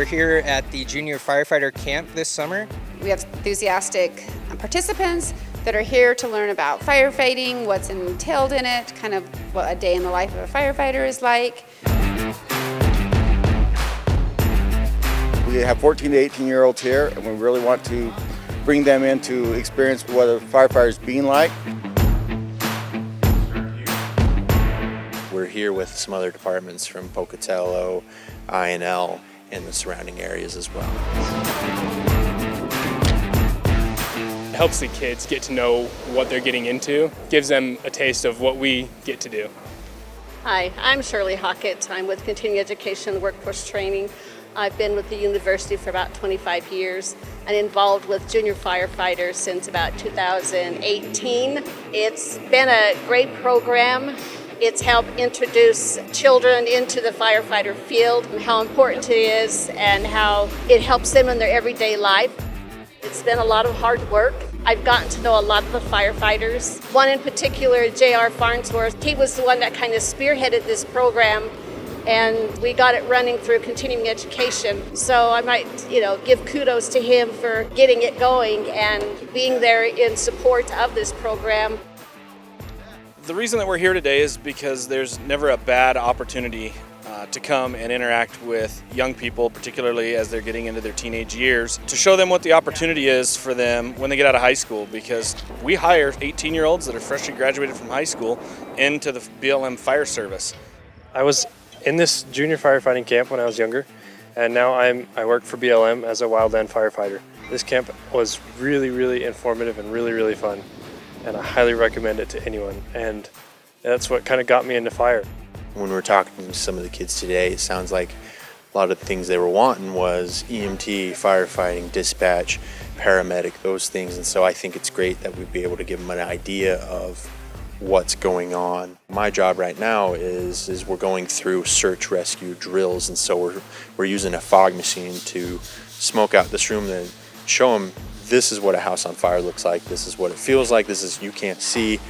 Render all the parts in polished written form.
We're here at the Junior Firefighter Camp this summer. We have enthusiastic participants that are here to learn about firefighting, what's entailed in it, kind of what a day in the life of a firefighter is like. We have 14 to 18-year-olds here, and we really want to bring them in to experience what a firefighter is being like. We're here with some other departments from Pocatello, INL, and the surrounding areas as well. It helps the kids get to know what they're getting into, gives them a taste of what we get to do. Hi, I'm Shirley Hockett. I'm with Continuing Education Workforce Training. I've been with the university for about 25 years and involved with junior firefighters since about 2018. It's been a great program. It's helped introduce children into the firefighter field and how important it is and how it helps them in their everyday life. It's been a lot of hard work. I've gotten to know a lot of the firefighters. One in particular, J.R. Farnsworth, he was the one that kind of spearheaded this program, and we got it running through continuing education. So I might, give kudos to him for getting it going and being there in support of this program. The reason that we're here today is because there's never a bad opportunity to come and interact with young people, particularly as they're getting into their teenage years, to show them what the opportunity is for them when they get out of high school, because we hire 18-year-olds that are freshly graduated from high school into the BLM fire service. I was in this junior firefighting camp when I was younger, and now I work for BLM as a wildland firefighter. This camp was really informative and really fun, and I highly recommend it to anyone, and that's what kind of got me into fire. When we're talking to some of the kids today, it sounds like a lot of the things they were wanting was EMT, firefighting, dispatch, paramedic, those things, and so I think it's great that we'd be able to give them an idea of what's going on. My job right now is we're going through search rescue drills, and so we're using a fog machine to smoke out this room and show them this is what a house on fire looks like, this is what it feels like, this is you can't see.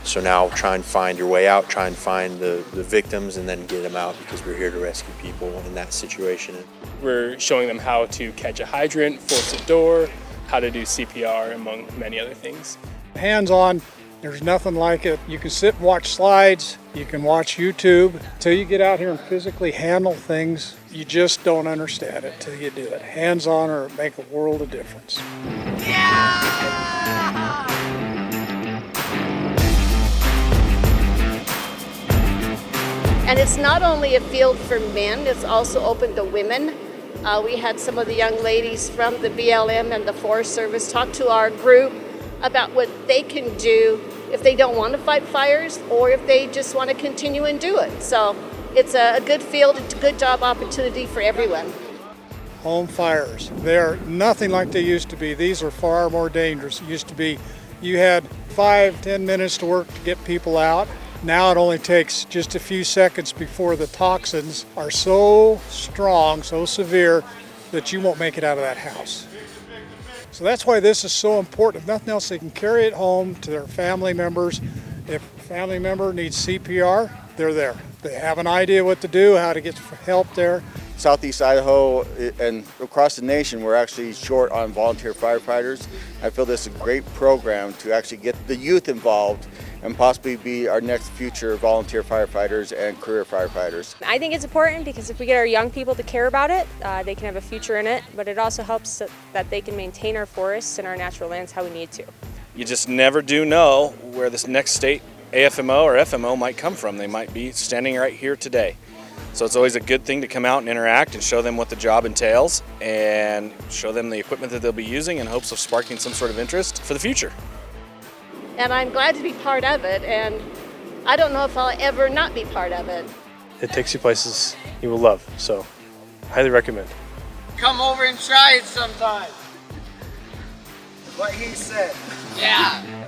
So now try and find your way out, try and find the victims and then get them out, because we're here to rescue people in that situation. We're showing them how to catch a hydrant, force a door, how to do CPR, among many other things. Hands-on, there's nothing like it. You can sit and watch slides, you can watch YouTube. Until you get out here and physically handle things, you just don't understand it till you do it. Hands-on or make a world of difference. Yeah! And it's not only a field for men, it's also open to women. We had some of the young ladies from the BLM and the Forest Service talk to our group about what they can do if they don't want to fight fires or if they just want to continue and do it. So it's a good field, it's a good job opportunity for everyone. Home fires, they're nothing like they used to be. These are far more dangerous. It used to be you had 5-10 minutes to work to get people out. Now it only takes just a few seconds before the toxins are so strong, so severe, that you won't make it out of that house. So that's why this is so important. If nothing else, they can carry it home to their family members. If a family member needs CPR, they're there. They have an idea what to do, how to get help there. Southeast Idaho and across the nation, we're actually short on volunteer firefighters. I feel this is a great program to actually get the youth involved and possibly be our next future volunteer firefighters and career firefighters. I think it's important because if we get our young people to care about it, they can have a future in it, but it also helps that they can maintain our forests and our natural lands how we need to. You just never do know where this next state AFMO or FMO might come from. They might be standing right here today. So it's always a good thing to come out and interact and show them what the job entails and show them the equipment that they'll be using in hopes of sparking some sort of interest for the future. And I'm glad to be part of it, and I don't know if I'll ever not be part of it. It takes you places you will love, so highly recommend. Come over and try it sometime. What he said. Yeah.